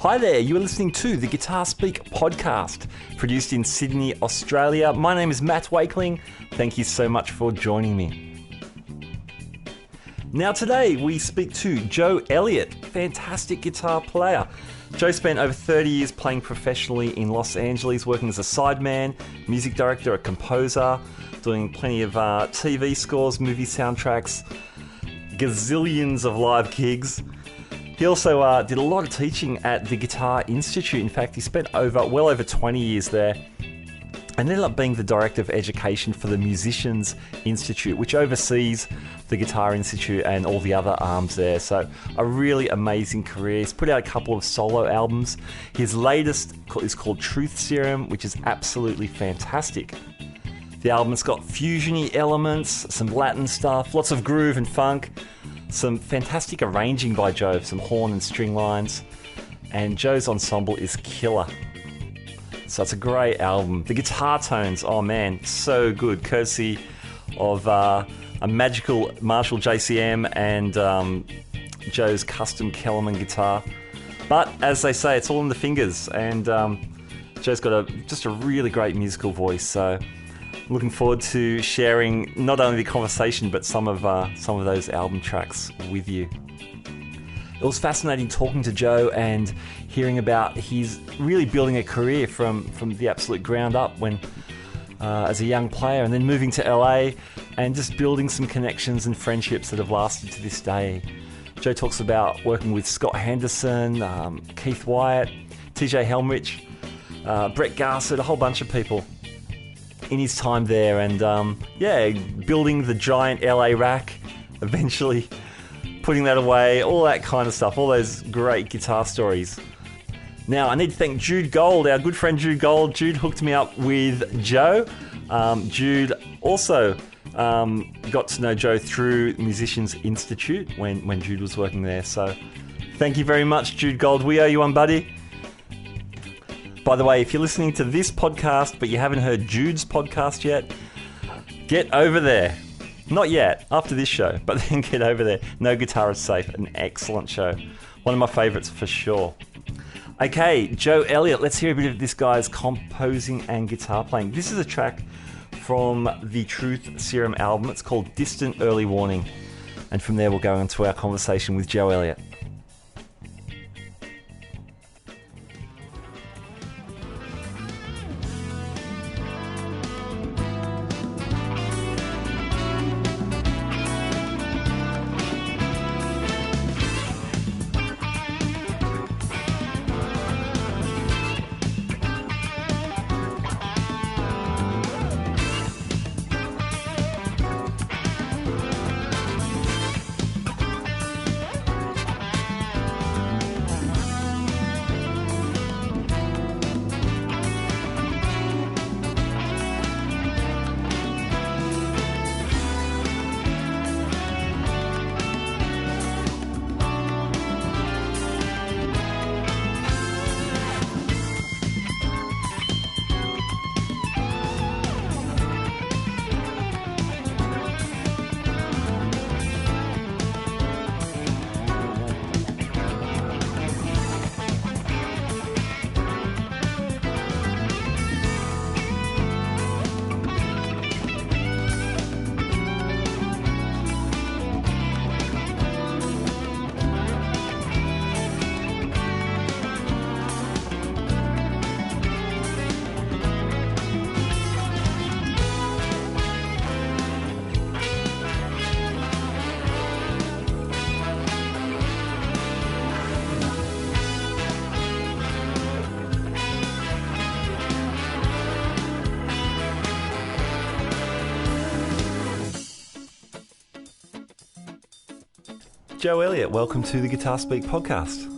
Hi there, you are listening to the Guitar Speak podcast, produced in Sydney, Australia. My name is Matt Wakeling. Thank you so much for joining me. Now today we speak to Joe Elliott, fantastic guitar player. Joe spent over 30 years playing professionally in Los Angeles, working as a sideman, music director, a composer, doing plenty of TV scores, movie soundtracks, gazillions of live gigs. He also did a lot of teaching at the Guitar Institute. In fact, he spent well over 20 years there and ended up being the director of education for the Musicians Institute, which oversees the Guitar Institute and all the other arms there. So a really amazing career. He's put out a couple of solo albums. His latest is called Truth Serum, which is absolutely fantastic. The album's got fusion-y elements, some Latin stuff, lots of groove and funk, some fantastic arranging by Joe, some horn and string lines, and Joe's ensemble is killer. So it's a great album. The guitar tones, oh man, so good, courtesy of a magical Marshall JCM and Joe's custom Kellerman guitar. But as they say, it's all in the fingers, and Joe's got just a really great musical voice. So looking forward to sharing not only the conversation but some of those album tracks with you. It was fascinating talking to Joe and hearing about his really building a career from the absolute ground up when as a young player, and then moving to LA and just building some connections and friendships that have lasted to this day. Joe talks about working with Scott Henderson, Keith Wyatt, TJ Helmrich, Brett Garsett, a whole bunch of people in his time there, and building the giant LA rack, eventually putting that away, all that kind of stuff, all those great guitar stories. Now I need to thank Jude Gold, our good friend Jude Gold. Jude hooked me up with Joe. Jude also got to know Joe through Musicians Institute when Jude was working there, so thank you very much, Jude Gold. We owe you one, buddy. By the way, if you're listening to this podcast but you haven't heard Jude's podcast yet, get over there. Not yet, after this show, but then get over there. No Guitar is Safe, an excellent show. One of my favourites for sure. Okay, Joe Elliott, let's hear a bit of this guy's composing and guitar playing. This is a track from the Truth Serum album. It's called Distant Early Warning. And from there we'll go into our conversation with Joe Elliott. Joe Elliott, welcome to the Guitar Speak podcast.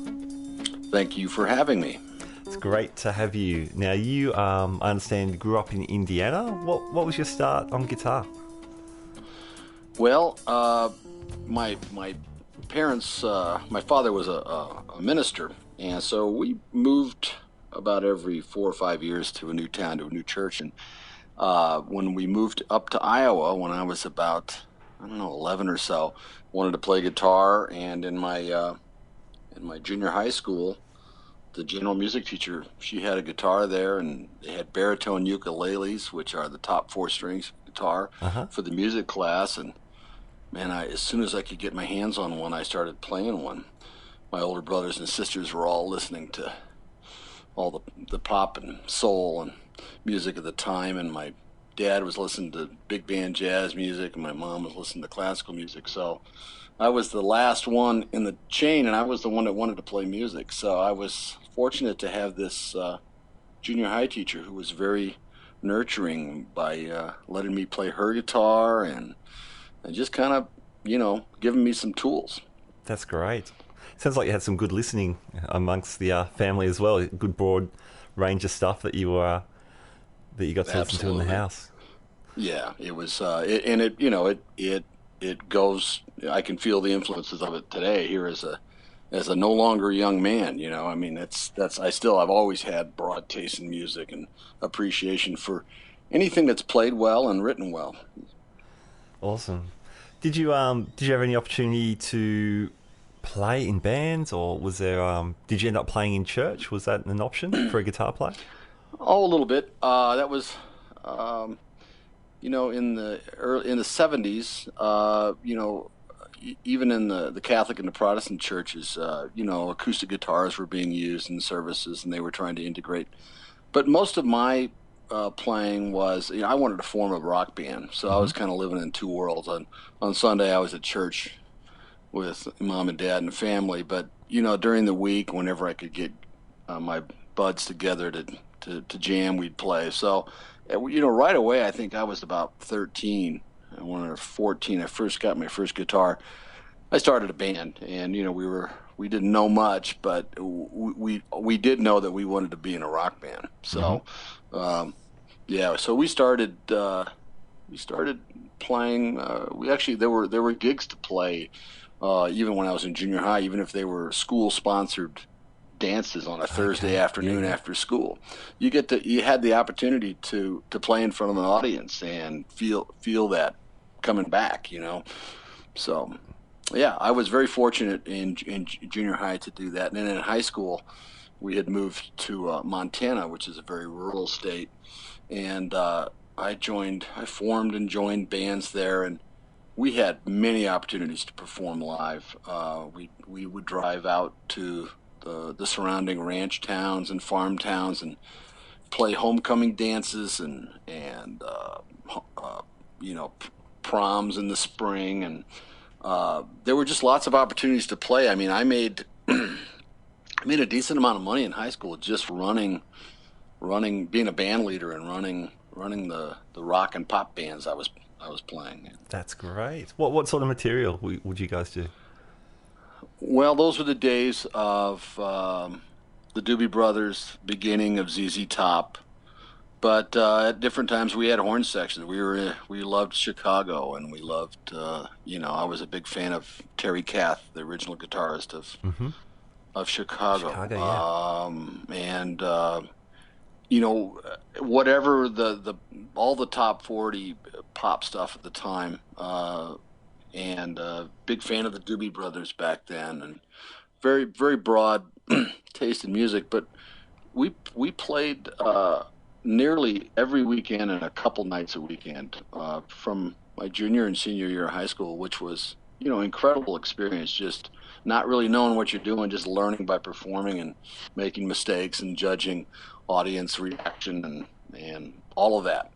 Thank you for having me. It's great to have you. Now, you, I understand, grew up in Indiana. What was your start on guitar? Well, my parents, my father was a minister, and so we moved about every 4 or 5 years to a new town, to a new church. And when we moved up to Iowa, when I was about, 11 or so, wanted to play guitar, and in my junior high school, the general music teacher, she had a guitar there, and they had baritone ukuleles, which are the top four strings guitar Uh-huh. for the music class. And man, as soon as I could get my hands on one, I started playing one. My older brothers and sisters were all listening to all the pop and soul and music of the time, and my dad was listening to big band jazz music, and my mom was listening to classical music. So I was the last one in the chain, and I was the one that wanted to play music. So I was fortunate to have this junior high teacher who was very nurturing by letting me play her guitar and just kind of, giving me some tools. That's great. Sounds like you had some good listening amongst the family as well. Good broad range of stuff that you got to listen to in the house. Yeah, it was, it goes. I can feel the influences of it today here as a no longer young man. I mean, I've always had broad taste in music and appreciation for anything that's played well and written well. Awesome. Did you have any opportunity to play in bands, or was there did you end up playing in church? Was that an option for a guitar player? Oh, a little bit. That was, in the '70s. Even in the Catholic and the Protestant churches, acoustic guitars were being used in services, and they were trying to integrate. But most of my playing was, I wanted to form a rock band, so I was kind of living in two worlds. On Sunday, I was at church with mom and dad and family, but during the week, whenever I could get my buds together to jam, we'd play. So, right away, I think I was about 13. And when I was 14, I first got my first guitar. I started a band, and we didn't know much, but we did know that we wanted to be in a rock band. So, yeah. So we started playing. We actually there were gigs to play, even when I was in junior high, even if they were school sponsored dances on a Thursday afternoon after school. You had the opportunity to play in front of an audience and feel that coming back, So, yeah, I was very fortunate in junior high to do that. And then in high school, we had moved to Montana, which is a very rural state, and I formed and joined bands there, and we had many opportunities to perform live. We would drive out to the surrounding ranch towns and farm towns and play homecoming dances and proms in the spring, and there were just lots of opportunities to play. I mean, I made a decent amount of money in high school just running, being a band leader and running the rock and pop bands I was playing. That's great. What sort of material would you guys do? Well, those were the days of the Doobie Brothers, beginning of ZZ Top. But at different times we had horn sections. We loved Chicago, and we loved I was a big fan of Terry Kath, the original guitarist of Chicago. And whatever all the top 40 pop stuff at the time. And big fan of the Doobie Brothers back then, and very, very broad taste in music. But we played nearly every weekend and a couple nights a weekend from my junior and senior year of high school, which was incredible experience. Just not really knowing what you're doing, just learning by performing and making mistakes and judging audience reaction and all of that.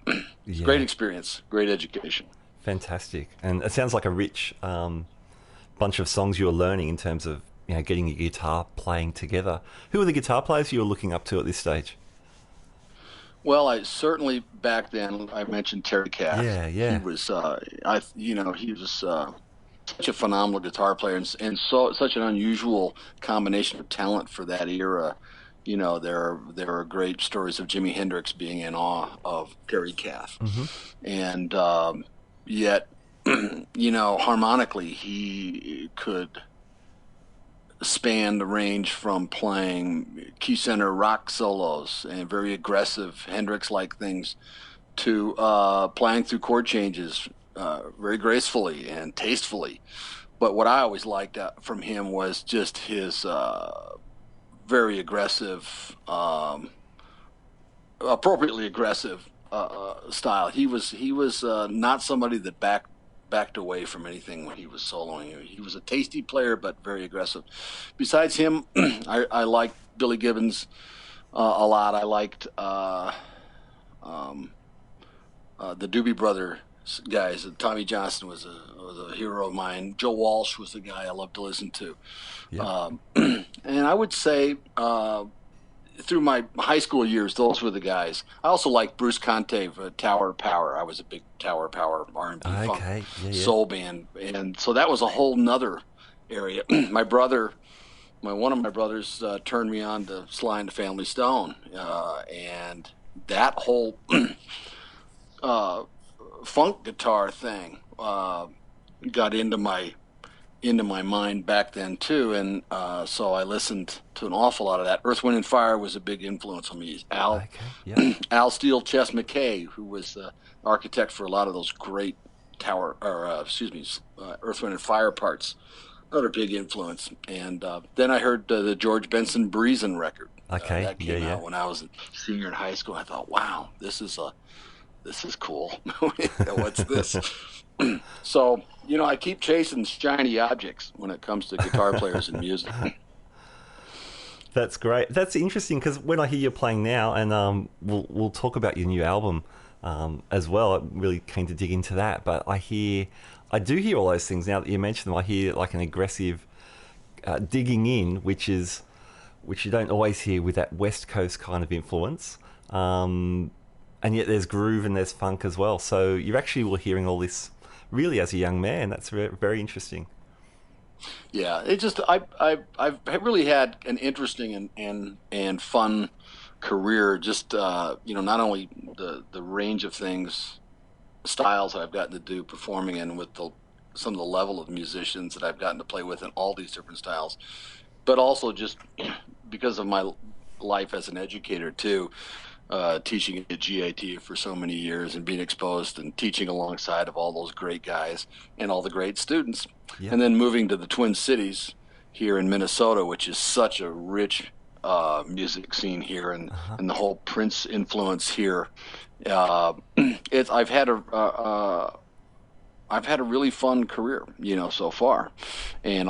It's a great experience, great education. Fantastic. And it sounds like a rich bunch of songs you were learning in terms of getting your guitar playing together. Who are the guitar players you were looking up to at this stage? Well, I certainly back then I mentioned Terry Kath. Yeah. He was he was such a phenomenal guitar player, and such an unusual combination of talent for that era. There are great stories of Jimi Hendrix being in awe of Terry Kath, and yet, harmonically, he could span the range from playing key center rock solos and very aggressive Hendrix-like things to playing through chord changes very gracefully and tastefully. But what I always liked from him was just his very aggressive, appropriately aggressive style. He was not somebody that backed away from anything when he was soloing. He was a tasty player, but very aggressive. Besides him, I liked Billy Gibbons a lot. I liked the Doobie Brothers guys. Tommy Johnston was a hero of mine. Joe Walsh was the guy I loved to listen to. Yeah. And I would say through my high school years, those were the guys. I also liked Bruce Conte of Tower Power. I was a big Tower Power R&B funk soul band, and so that was a whole nother area. One of my brothers turned me on to Sly and the Family Stone, and that whole funk guitar thing got into my mind back then too, and so I listened to an awful lot of that. Earth, Wind and Fire was a big influence on me. Al Steele, Chess McKay, who was the architect for a lot of those great Earth, Wind and Fire parts, another big influence. And then I heard the George Benson Breezin' record. That came out when I was a senior in high school. I thought, wow, this is cool. What's this? So, I keep chasing shiny objects when it comes to guitar players and music. That's great. That's interesting, because when I hear you playing now, and we'll talk about your new album as well. I'm really keen to dig into that. But I do hear all those things now that you mention them. I hear like an aggressive digging in, which you don't always hear with that West Coast kind of influence. And yet there's groove and there's funk as well. So you actually were hearing all this really as a young man. That's very interesting. Yeah, I've really had an interesting and fun career. Just not only the range of things, styles that I've gotten to do performing in with some of the level of musicians that I've gotten to play with in all these different styles, but also just because of my life as an educator too. Teaching at G.I.T for so many years and being exposed and teaching alongside of all those great guys and all the great students. Yeah. And then moving to the Twin Cities here in Minnesota, which is such a rich music scene here, and the whole Prince influence here. I've had a really fun career, so far, and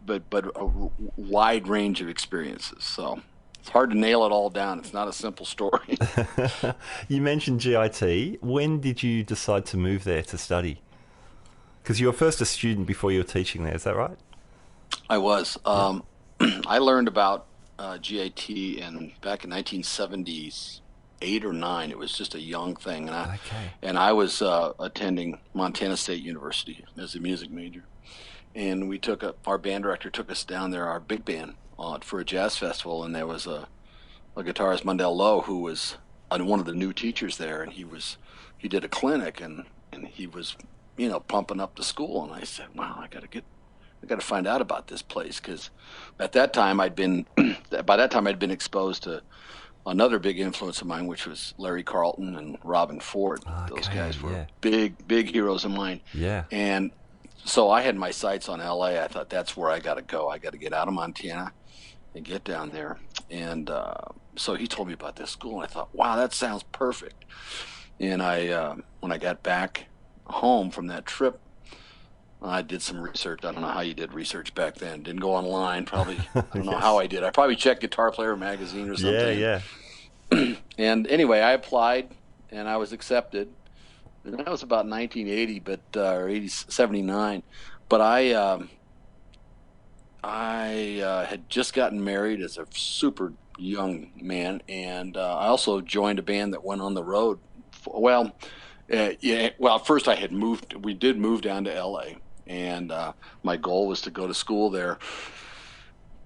but a wide range of experiences. So it's hard to nail it all down. It's not a simple story. You mentioned G.I.T. When did you decide to move there to study? Because you were first a student before you were teaching there, is that right? I was. I learned about G.I.T. back in 1978 or 9. It was just a young thing. And I was attending Montana State University as a music major. And our band director took us down there, our big band, for a jazz festival, and there was a guitarist, Mundell Lowe, who was one of the new teachers there, and he did a clinic, and he was pumping up the school, and I said, wow, I got to find out about this place, because by that time I'd been exposed to another big influence of mine, which was Larry Carlton and Robin Ford. Those guys were big heroes of mine. Yeah. And so I had my sights on LA. I thought, that's where I got to go. I got to get out of Montana and get down there. And so he told me about this school, and I thought, wow, that sounds perfect. And when I got back home from that trip, I did some research. I don't know how you did research back then. Didn't go online. Probably, I don't know how I did. I probably checked Guitar Player magazine or something. Yeah. And anyway, I applied, and I was accepted. And that was about 1980, or 79. But I had just gotten married as a super young man, and I also joined a band that went on the road. First I had moved. We did move down to L.A., and my goal was to go to school there.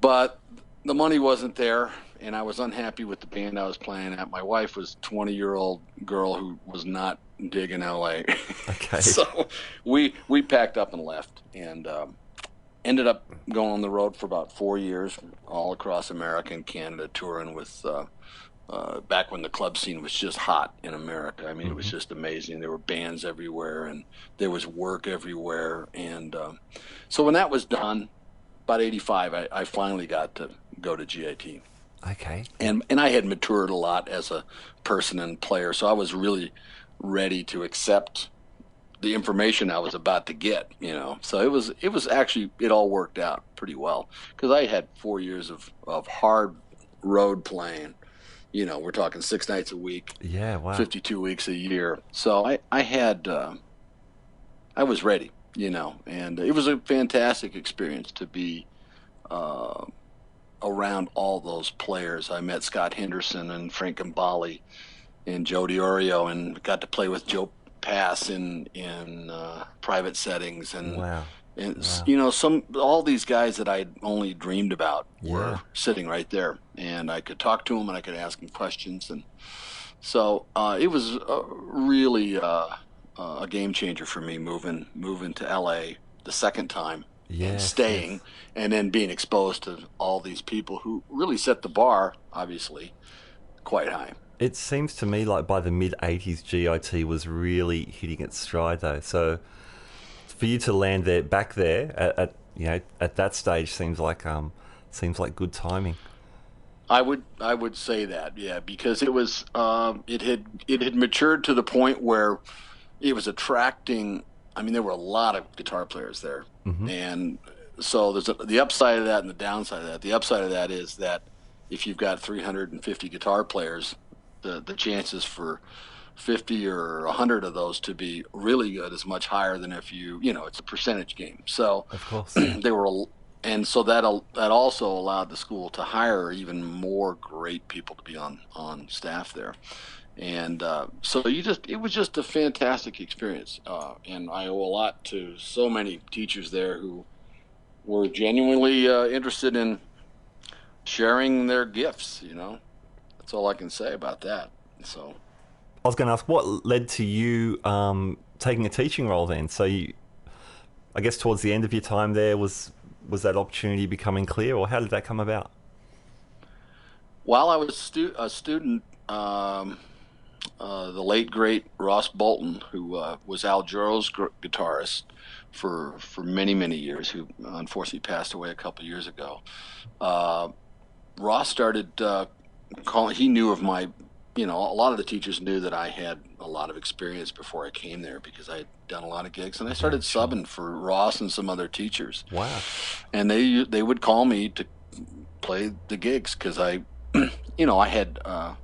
But the money wasn't there, and I was unhappy with the band I was playing at. My wife was a 20-year-old girl who was not digging L.A. Okay. So we packed up and left, and ended up going on the road for about 4 years, all across America and Canada, touring with back when the club scene was just hot in America. I mean, It was just amazing. There were bands everywhere, and there was work everywhere. And so when that was done, about 85, I finally got to go to G.I.T. Okay. And I had matured a lot as a person and player, so I was really ready to accept the information I was about to get, So it was actually, it all worked out pretty well because I had 4 years of hard road playing. We're talking 6 nights a week, Yeah, wow. 52 weeks a year. So I was ready, and it was a fantastic experience to be uh, around all those players. I met Scott Henderson and Frank Gambale and Joe Diorio, and got to play with Joe Pass in private settings, Wow. and Wow. some all these guys that I'd only dreamed about were Yeah. sitting right there, and I could talk to them and I could ask them questions, and so it was really a game changer for me moving to LA the second time and Yes, staying, yes. and then being exposed to all these people who really set the bar, obviously, quite high. It seems to me like by the mid 80s, GIT was really hitting its stride, though. So for you to land there, back there at that stage, seems like good timing. I would say that, yeah, because it had matured to the point where it was attracting. I mean, there were a lot of guitar players there, Hmm. and so there's the upside of that and the downside of that. The upside of that is that if you've got 350 guitar players, the chances for 50 or 100 of those to be really good is much higher than if it's a percentage game. So Of course, yeah. they were, and so that also allowed the school to hire even more great people to be on staff there. And so it was just a fantastic experience, and I owe a lot to so many teachers there who were genuinely interested in sharing their gifts. That's all I can say about that. So. I was going to ask what led to you taking a teaching role then. So I guess towards the end of your time there, was that opportunity becoming clear, or how did that come about? While I was a student, the late great Ross Bolton, who was Al Jarreau's guitarist for many many years, who unfortunately passed away a couple of years ago. Uh, Ross started calling. He knew of my, a lot of the teachers knew that I had a lot of experience before I came there because I had done a lot of gigs, and I Yeah, started sure. subbing for Ross and some other teachers, Wow. and they would call me to play the gigs because I had I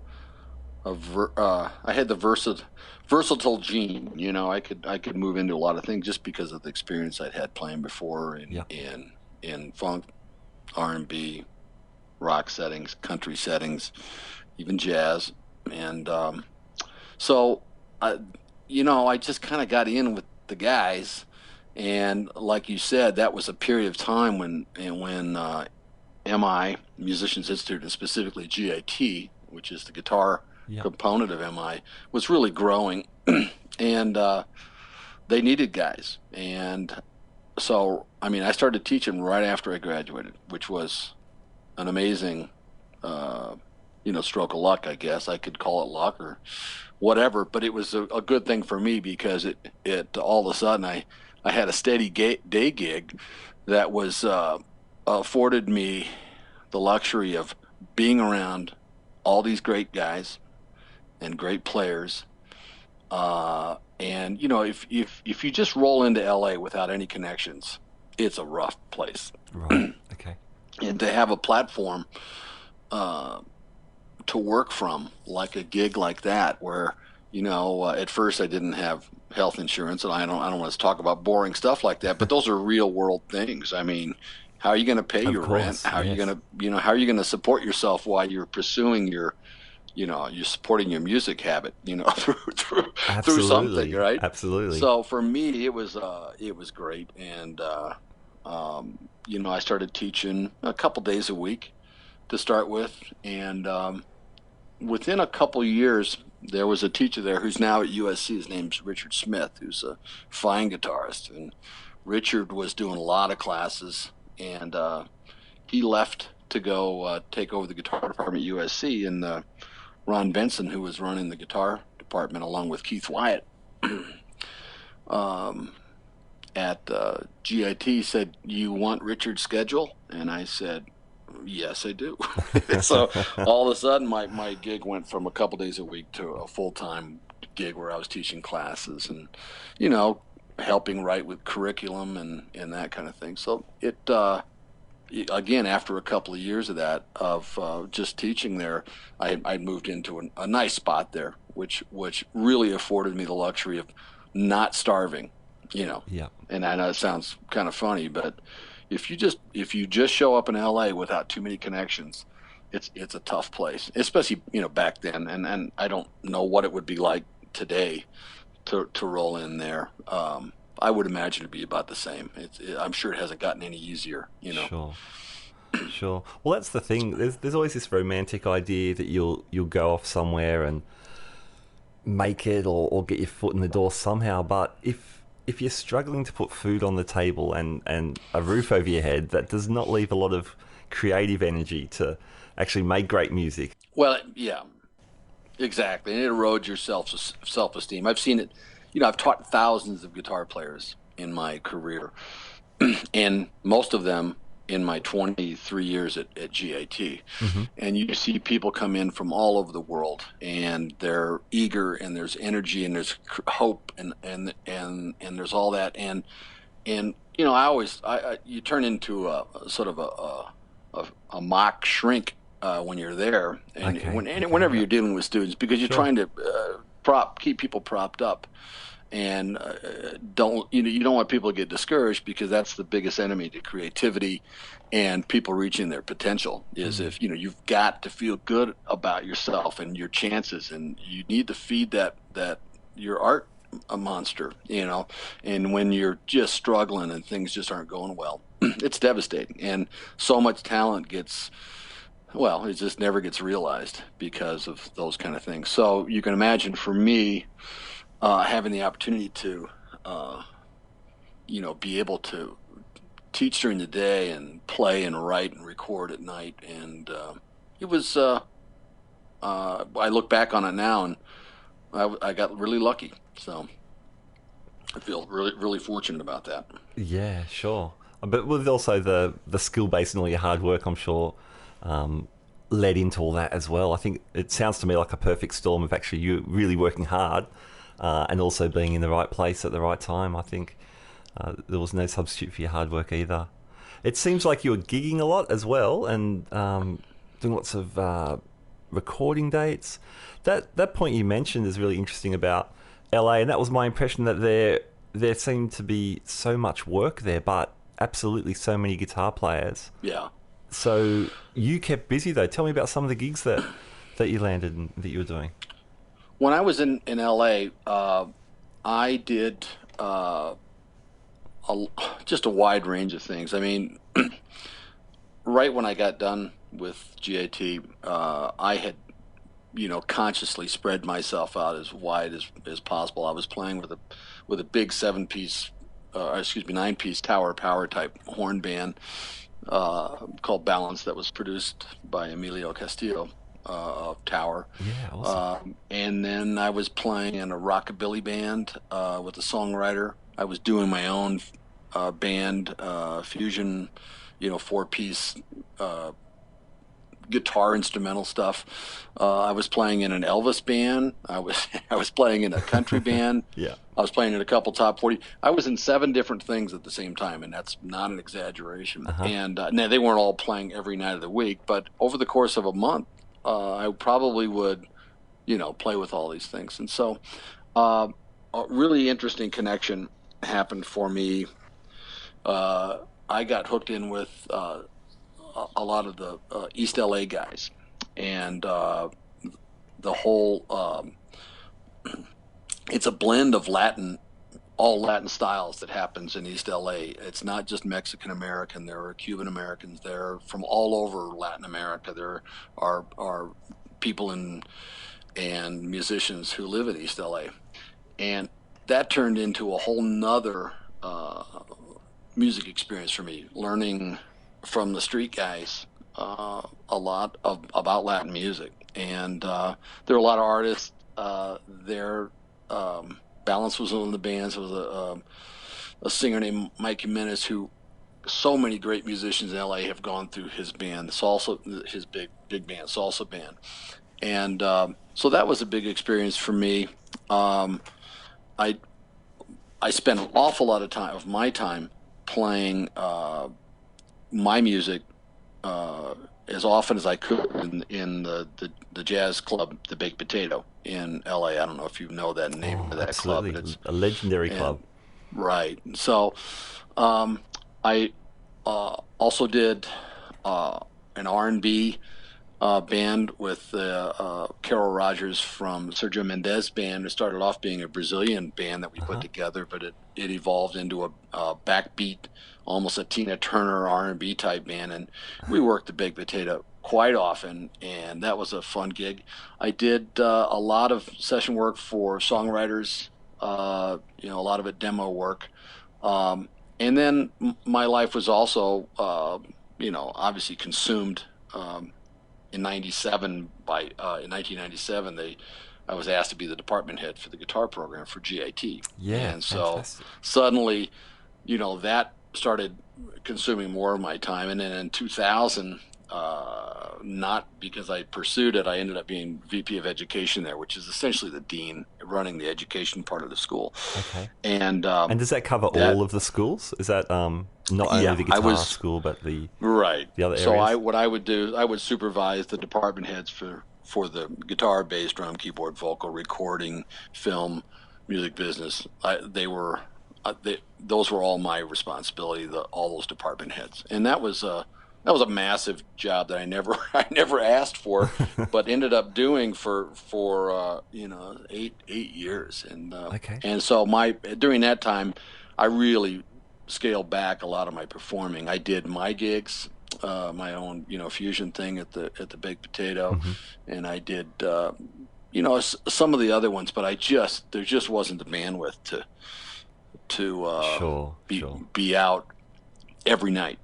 had the versatile gene. I could move into a lot of things just because of the experience I'd had playing before Yeah. in funk, R&B, rock settings, country settings, even jazz, and so I, I just kind of got in with the guys, and like you said, that was a period of time when MI, Musicians Institute, and specifically GIT, which is the guitar Yeah. component of MI, was really growing, and they needed guys. And so, I mean, I started teaching right after I graduated, which was an amazing, uh, stroke of luck, I guess. I could call it luck or whatever, but it was a good thing for me because it all of a sudden I had a steady day gig that was afforded me the luxury of being around all these great guys and great players. And if you just roll into LA without any connections, it's a rough place. Right. Okay. And to have a platform uh, to work from, like a gig like that, where at first I didn't have health insurance, and I don't want to talk about boring stuff like that, but those are real world things. I mean, how are you going to pay Of your rent? course. How are you Yes. going to how are you going to support yourself while you're pursuing you're supporting your music habit, through something, Absolutely. right? Absolutely. So for me, it was great, and I started teaching a couple days a week to start with, and within a couple years, there was a teacher there who's now at USC. His name's Richard Smith, who's a fine guitarist, and Richard was doing a lot of classes, and he left to go take over the guitar department at USC, and Ron Benson, who was running the guitar department along with Keith Wyatt um, at GIT, said, "You want Richard's schedule?" And I said, Yes, I do. So all of a sudden, my gig went from a couple days a week to a full-time gig where I was teaching classes and, you know, helping write with curriculum and that kind of thing. So again, after a couple of years of that, of just teaching there, I moved into a nice spot there, which really afforded me the luxury of not starving, you know. Yeah. And I know it sounds kind of funny, but if you just show up in LA without too many connections, it's a tough place, especially, you know, back then. And I don't know what it would be like today to roll in there. I would imagine it'd be about the same. I'm sure it hasn't gotten any easier, you know. Sure. Sure. Well, that's the thing. There's always this romantic idea that you'll go off somewhere and make it or get your foot in the door somehow. But if you're struggling to put food on the table and a roof over your head, that does not leave a lot of creative energy to actually make great music. Well, yeah, exactly. And it erodes your self-esteem. I've seen it. You know, I've taught thousands of guitar players in my career, and most of them in my 23 years at G.I.T. Mm-hmm. And you see people come in from all over the world, and they're eager, and there's energy, and there's hope, and there's all that, and you know, you turn into a sort of a mock shrink when you're there, and whenever you're dealing with students, because you're trying to keep people propped up. And you don't want people to get discouraged, because that's the biggest enemy to creativity and people reaching their potential is if, you know, you've got to feel good about yourself and your chances, and you need to feed that your art a monster, you know. And when you're just struggling and things just aren't going well, it's devastating, and so much talent it just never gets realized because of those kind of things. So you can imagine, for me, having the opportunity to, you know, be able to teach during the day and play and write and record at night, and it was. I look back on it now, and I got really lucky. So I feel really, really fortunate about that. Yeah, sure. But with also the skill base and all your hard work, I'm sure, led into all that as well. I think it sounds to me like a perfect storm of actually you really working hard. And also being in the right place at the right time. I think there was no substitute for your hard work either. It seems like you were gigging a lot as well, and doing lots of recording dates. That point you mentioned is really interesting about LA, and that was my impression, that there seemed to be so much work there, but absolutely so many guitar players. Yeah. So you kept busy though. Tell me about some of the gigs that you landed and that you were doing. When I was in LA, I did just a wide range of things. I mean, right when I got done with GIT, I had, you know, consciously spread myself out as wide as possible. I was playing with a big 9-piece tower power type horn band called Balance, that was produced by Emilio Castillo. Of Tower. Yeah, awesome. And then I was playing in a rockabilly band with a songwriter. I was doing my own band, fusion, you know, 4-piece guitar instrumental stuff. I was playing in an Elvis band. I was playing in a country band. Yeah. I was playing in a couple top 40. I was in 7 different things at the same time, and that's not an exaggeration. Uh-huh. And now they weren't all playing every night of the week, but over the course of a month, I probably would, you know, play with all these things. And so a really interesting connection happened for me. I got hooked in with a lot of the East LA guys, and the whole it's a blend of all Latin styles that happens in East LA. It's not just Mexican American. There are Cuban Americans there from all over Latin America. There are people and musicians who live in East LA. And that turned into a whole nother music experience for me, learning from the street guys a lot about Latin music. And there are a lot of artists there. Balance was one of the bands. There was a singer named Mike Jimenez who so many great musicians in LA have gone through his band, salsa, his big band, salsa band, and so that was a big experience for me. Um, I I spent an awful lot of my time playing my music uh, as often as I could in the jazz club, the Baked Potato in LA. I don't know if you know that name Oh, of that club, but absolutely. it's A legendary and club. right. So um, I also did an R&B band with Carol Rogers from Sergio Mendes band. It started off being a Brazilian band that we put Uh-huh. together, but it evolved into a backbeat, almost a Tina Turner R&B type band, and we worked the Big Potato quite often, and that was a fun gig. I did a lot of session work for songwriters, a lot of it demo work. Um, and then my life was also, obviously consumed. In '97 in 1997 I was asked to be the department head for the guitar program for G.I.T. Yeah, And so fantastic. suddenly, that started consuming more of my time. And then in 2000, not because I pursued it, I ended up being VP of education there, which is essentially the dean running the education part of the school. Okay. And And does that cover that all of the schools? Is that not only yeah, the I guitar was school, but right. the other So areas? what I would do, I would supervise the department heads for the guitar, bass, drum, keyboard, vocal, recording, film, music business. Those were all my responsibility. All those department heads, and that was a massive job that I never I never asked for, but ended up doing for 8 years, Okay. and so my during that time, I really scaled back a lot of my performing. I did my gigs, my own fusion thing at the Baked Potato, Hmm. and I did some of the other ones, but there just wasn't the bandwidth to Sure, be sure. be out every night.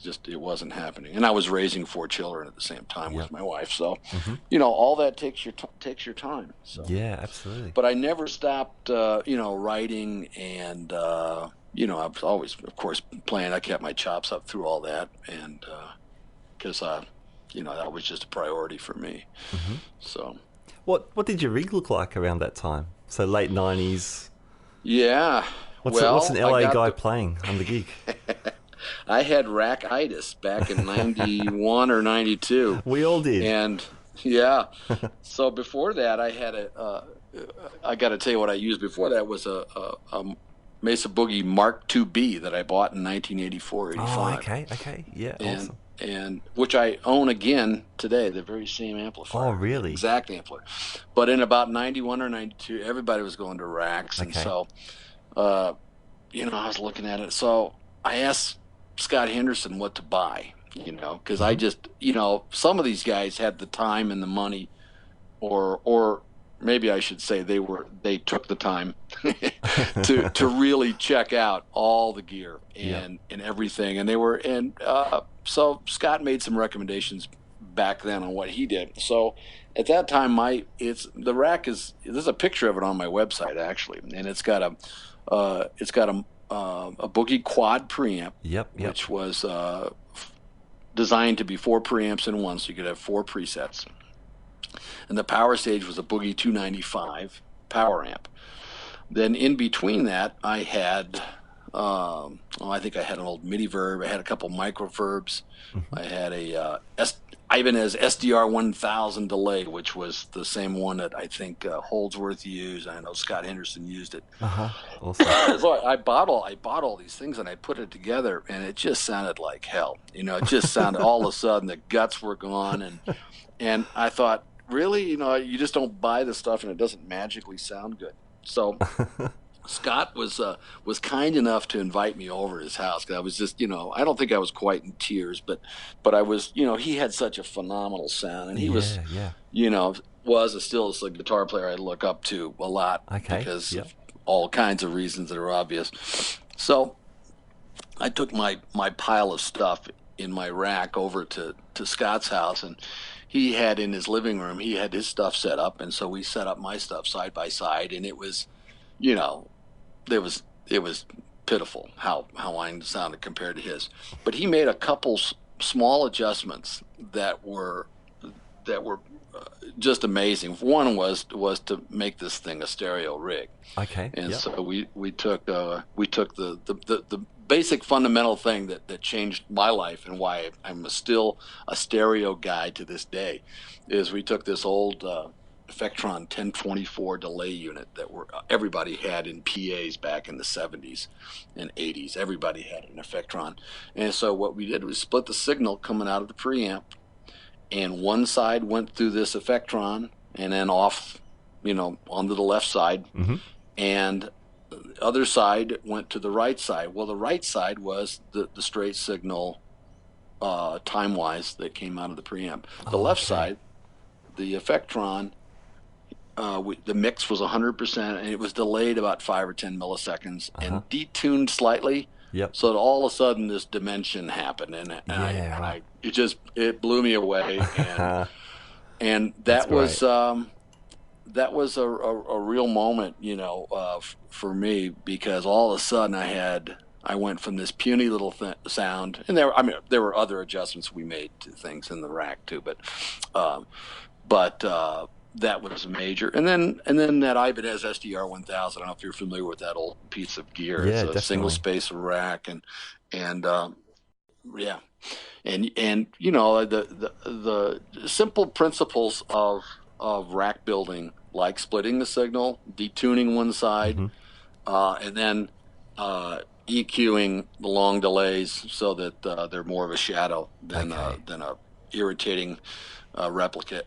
Just it wasn't happening, and I was raising 4 children at the same time Yep. with my wife, so Hmm. all that takes your time. So, Yeah, absolutely. but I never stopped, writing, and I was always, of course, playing. I kept my chops up through all that, and because that was just a priority for me. Hmm. So What did your rig look like around that time? So late '90s. yeah, What's an well, LA guy playing on the gig? I had rackitis back in '91 or '92, We all did. and yeah. So before that, I got to tell you what I used before that was a Mesa Boogie Mark II-B that I bought in 1984, Oh, 85, okay, okay. Yeah, and awesome. and which I own again today, the very same Oh, amplifier, the really? exact amplifier. But in about '91 or '92, everybody was going to racks, and Okay. so uh, I was looking at it. So I asked Scott Henderson what to buy, because I Hmm. just, some of these guys had the time and the money, or maybe I should say they took the time to really check out all the gear Yep. and everything, and so Scott made some recommendations back then on what he did. So at that time, the rack there's a picture of it on my website actually, and it's got a Boogie Quad preamp, Yep. Yep. which was designed to be 4 preamps in one, so you could have 4 presets. And the power stage was a Boogie 295 power amp. Then in between that, I had, I think I had an old MIDI verb. I had a couple micro verbs. Hmm. I had a Ibanez SDR 1000 delay, which was the same one that I think Holdsworth used. I know Scott Henderson used it. Uh-huh. Awesome. So I bought all these things, and I put it together, and it just sounded like hell. It just sounded, all of a sudden the guts were gone, and I thought, really, you just don't buy the stuff and it doesn't magically sound good. So Scott was kind enough to invite me over to his house, because I was just, I don't think I was quite in tears, but I was, he had such a phenomenal sound, and he was, Yeah, yeah. you know, still is a guitar player I look up to a lot Okay. because Yep. of all kinds of reasons that are obvious. So I took my pile of stuff in my rack over to Scott's house, and he had in his living room, he had his stuff set up, and so we set up my stuff side by side, and it was, you know, it was pitiful how mine sounded compared to his. But he made a couple small adjustments that were just amazing. One was to make this thing a stereo rig. Okay. And yep. so we took the basic fundamental thing that changed my life and why I'm still a stereo guy to this day, is we took this old Effectron 1024 delay unit that everybody had in PAs back in the 70s and 80s. Everybody had an Effectron. And so what we did was split the signal coming out of the preamp, and one side went through this Effectron and then off, onto the left side, and the other side went to the right side. Well, the right side was the straight signal, time-wise, that came out of the preamp. The left side, the Effectron, the mix was 100%, and it was delayed about 5 or 10 milliseconds and detuned slightly. Yep. So that all of a sudden this dimension happened, and it blew me away, and that was a real moment, for me, because all of a sudden I went from this puny little sound, and there were other adjustments we made to things in the rack too, but that was major. And then that Ibanez SDR 1000. I don't know if you're familiar with that old piece of gear. Yeah, it's a definitely. single space rack, and the simple principles of rack building, like splitting the signal, detuning one side, and then EQing the long delays so that they're more of a shadow than a irritating replica.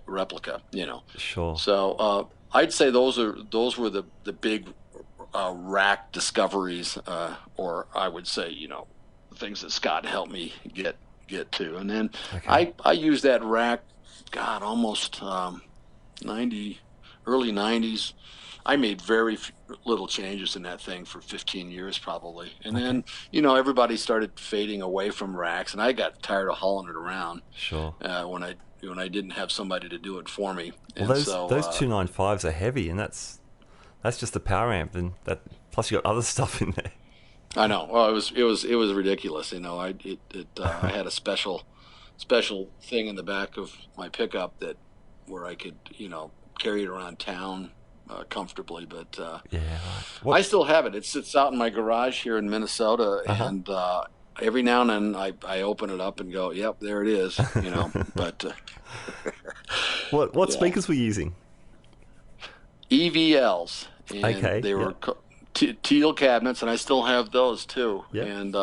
Sure. So I'd say those were the big rack discoveries, or I would say things that Scott helped me get to. And then I used that rack, almost early 90s. I made very little changes in that thing for 15 years probably. And then, everybody started fading away from racks, and I got tired of hauling it around. Sure. When I didn't have somebody to do it for me. Well, those 295s are heavy, and that's just the power amp, and that plus you got other stuff in there. I know. Well, it was ridiculous. I had a special thing in the back of my pickup where I could carry it around town comfortably. But I still have it. It sits out in my garage here in Minnesota, and every now and then I open it up and go, "Yep, there it is." But what speakers were you using? EVLs. And they were teal cabinets, and I still have those too. Yep. And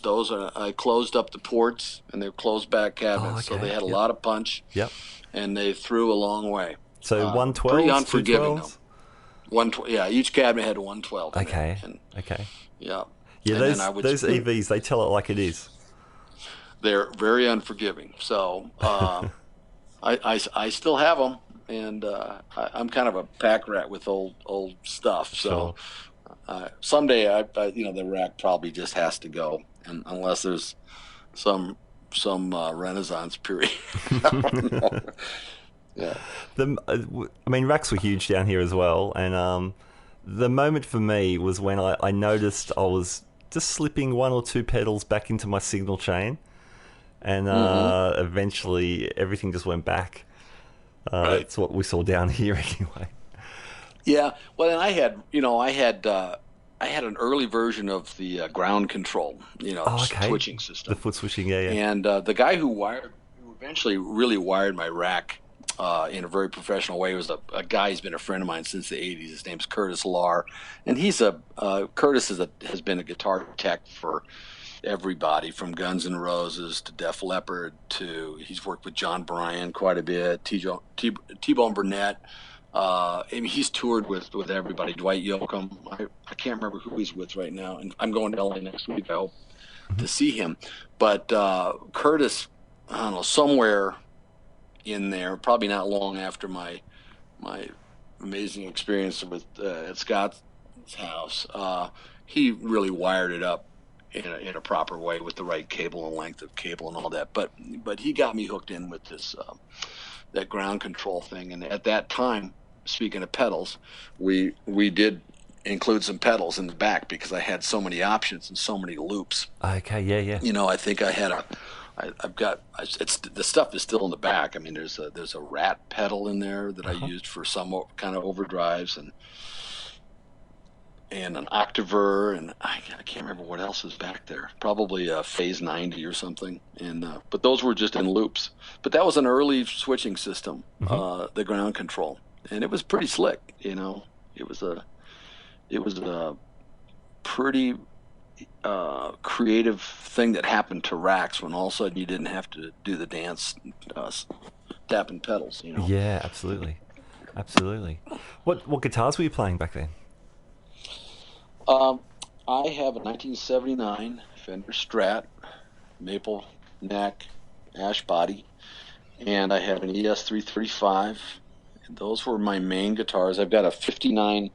those I closed up the ports, and they're closed back cabinets, so they had a lot of punch. Yep. And they threw a long way. So 112, pretty unforgiving. 112, each cabinet had a 112. Okay. Yeah. Yeah, those EVs, they tell it like it is. They're very unforgiving. So I still have them, and I'm kind of a pack rat with old stuff. So someday the rack probably just has to go, and unless there's some Renaissance period. I don't know. Yeah. Racks were huge down here as well, and the moment for me was when I noticed I was just slipping one or two pedals back into my signal chain, and eventually everything just went back. That's what we saw down here anyway. Yeah, well, and I had an early version of the ground control, switching system. The foot switching, yeah. And the guy who eventually really wired my rack in a very professional way was a guy who's been a friend of mine since the 80s. His name's Curtis Lahr, and Curtis has been a guitar tech for everybody from Guns N' Roses to Def Leppard he's worked with John Bryan quite a bit, T-Bone Burnett. He's toured with everybody. Dwight Yoakam. I can't remember who he's with right now, and I'm going to LA next week. I hope to see him. But Curtis, I don't know, somewhere in there, probably not long after my amazing experience with at Scott's house, he really wired it up in a proper way with the right cable and length of cable and all that. But he got me hooked in with this that ground control thing. And at that time, speaking of pedals, we did include some pedals in the back because I had so many options and so many loops. Okay, yeah. I think I've got it's the stuff is still in the back. I mean, there's a rat pedal in there that I used for some kind of overdrives and an octaver, and I can't remember what else is back there. Probably a Phase 90 or something. And but those were just in loops. But that was an early switching system, the ground control, and it was pretty slick. It was a pretty creative thing that happened to racks when all of a sudden you didn't have to do the dance tapping pedals. Yeah, absolutely. What guitars were you playing back then? I have a 1979 Fender Strat, maple neck, ash body, and I have an ES335. And those were my main guitars. I've got a 59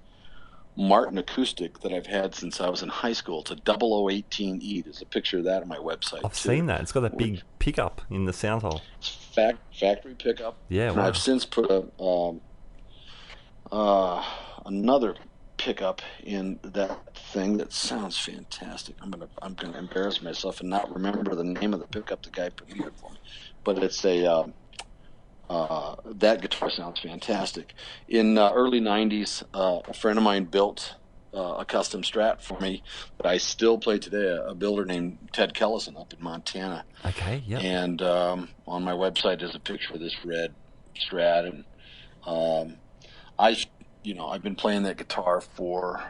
Martin acoustic that I've had since I was in high school. It's a 0018E. There's a picture of that on my website. I've seen that. It's got that big pickup in the sound hole. It's factory pickup. Yeah, and wow. I've since put another pickup in that thing that sounds fantastic. I'm gonna embarrass myself and not remember the name of the pickup the guy put it for me, but it's that guitar sounds fantastic. In early 90s, a friend of mine built a custom Strat for me that I still play today, a builder named Ted Kellison up in Montana. Okay, yeah. And on my website there's a picture of this red Strat, and I've been playing that guitar for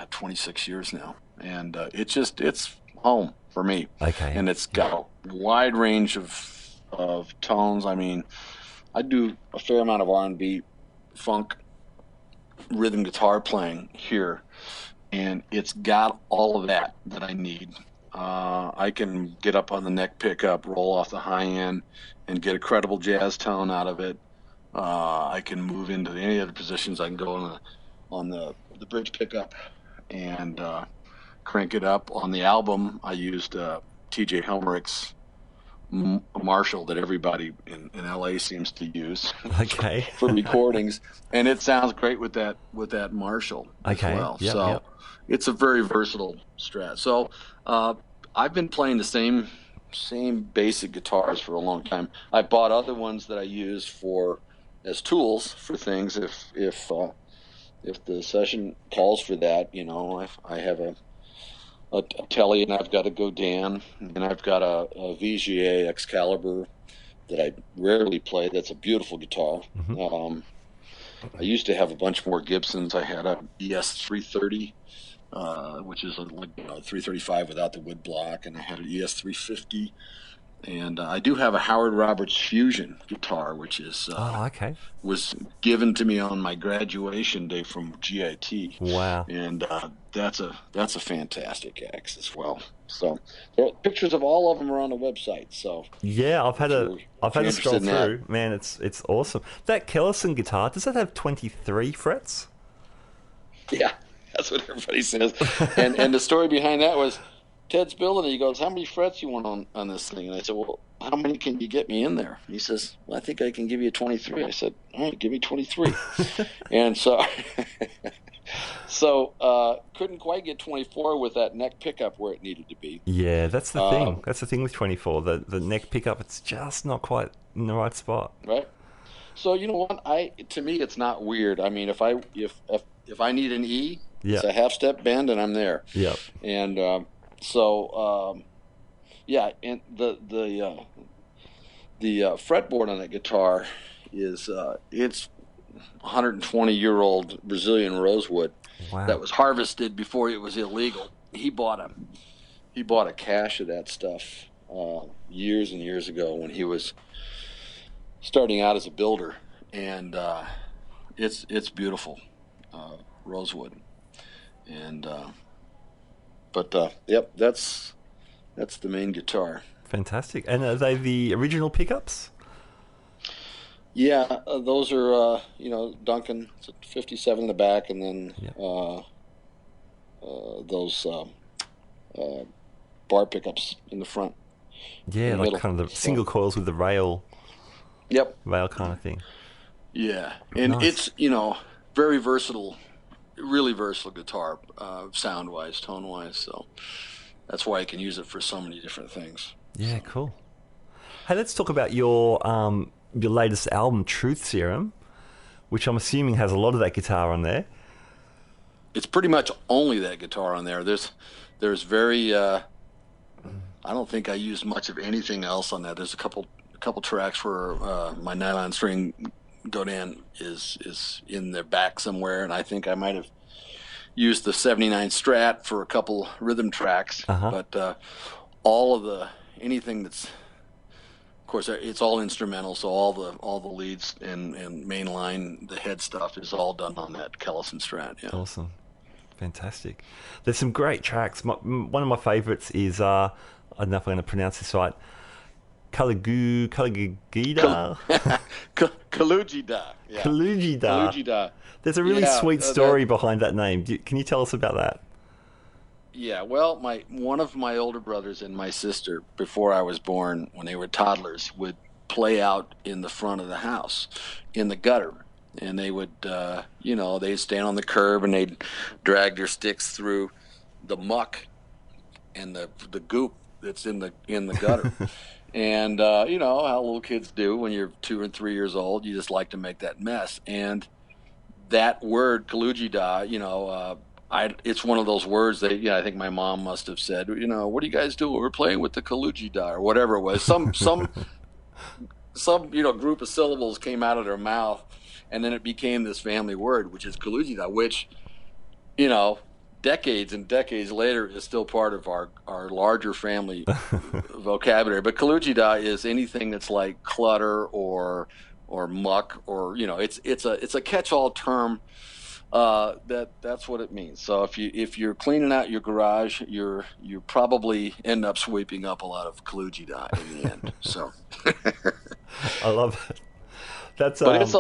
26 years now, and it's home for me. Okay. And it's got a wide range of tones. I mean, I do a fair amount of R&B, funk, rhythm guitar playing here, and it's got all of that I need. I can get up on the neck pickup, roll off the high end, and get a credible jazz tone out of it. I can move into any other positions. I can go on the bridge pickup and crank it up. On the album, I used T.J. Helmerich's Marshall that everybody in LA seems to use for recordings, and it sounds great with that Marshall as well. Yep. It's a very versatile Strat. So I've been playing the same basic guitars for a long time. I bought other ones that I use as tools for things if the session calls for that. I have a Telly, and I've got a Godin, and I've got a VGA Excalibur that I rarely play. That's a beautiful guitar. I used to have a bunch more Gibsons. I had a ES330, which is a 335 without the wood block, and I had an ES350. And I do have a Howard Roberts Fusion guitar, which is was given to me on my graduation day from G.I.T. Wow! And that's a fantastic axe as well. So pictures of all of them are on the website. So yeah, I've had to scroll through. Man, it's awesome. That Kellison guitar, does that have 23 frets? Yeah, that's what everybody says. and the story behind that was, Ted's building it. He goes, "How many frets you want on this thing?" And I said, "Well, how many can you get me in there?" He says, "Well, I think I can give you 23." I said, "All right, give me 23." And so couldn't quite get 24 with that neck pickup where it needed to be. Yeah, that's the thing. That's the thing with 24. The neck pickup, it's just not quite in the right spot. Right. So you know what? To me, it's not weird. I mean, if I need an E, it's a half step bend, and I'm there. Yeah. And and the fretboard on that guitar is it's 120-year-old Brazilian rosewood that was harvested before it was illegal. He bought a cache of that stuff years and years ago when he was starting out as a builder, and it's beautiful rosewood, and yep, that's the main guitar. Fantastic. And are they the original pickups? Yeah, those are Duncan. It's a 57 in the back, and then those bar pickups in the front. Yeah, like middle. Kind of the single coils with the rail. Yep. Rail kind of thing. Yeah, and it's very versatile really versatile guitar, sound-wise, tone-wise. So that's why I can use it for so many different things. Yeah, cool. Hey, let's talk about your latest album, Truth Serum, which I'm assuming has a lot of that guitar on there. It's pretty much only that guitar on there. There's very I don't think I used much of anything else on that. There's a couple tracks where my nylon string Godin is in the back somewhere, and I think I might have used the 79 Strat for a couple rhythm tracks. But all of anything that's, of course, it's all instrumental, so all the leads and main line, the head stuff is all done on that Kellison Strat. Yeah. Awesome. Fantastic. There's some great tracks. One of my favorites is, I don't know if I'm going to pronounce this right, Kalugida? Kalugida. Yeah. Kalugida. There's a really sweet story behind that name. Can you tell us about that? Yeah, well, one of my older brothers and my sister, before I was born, when they were toddlers, would play out in the front of the house in the gutter. And they would, they'd stand on the curb and they'd drag their sticks through the muck and the goop that's in the gutter. And, how little kids do when you're 2 and 3 years old, you just like to make that mess. And that word, Kalugida, it's one of those words that, I think my mom must have said, what do you guys do? We're playing with the Kalugida or whatever it was. Some group of syllables came out of their mouth, and then it became this family word, which is Kalugida, which, decades and decades later is still part of our larger family vocabulary. But Kalugida is anything that's like clutter or muck or, it's a catch-all term. That's what it means. So if you're cleaning out your garage, you probably end up sweeping up a lot of Kalugida in the end. So I love it. But it's a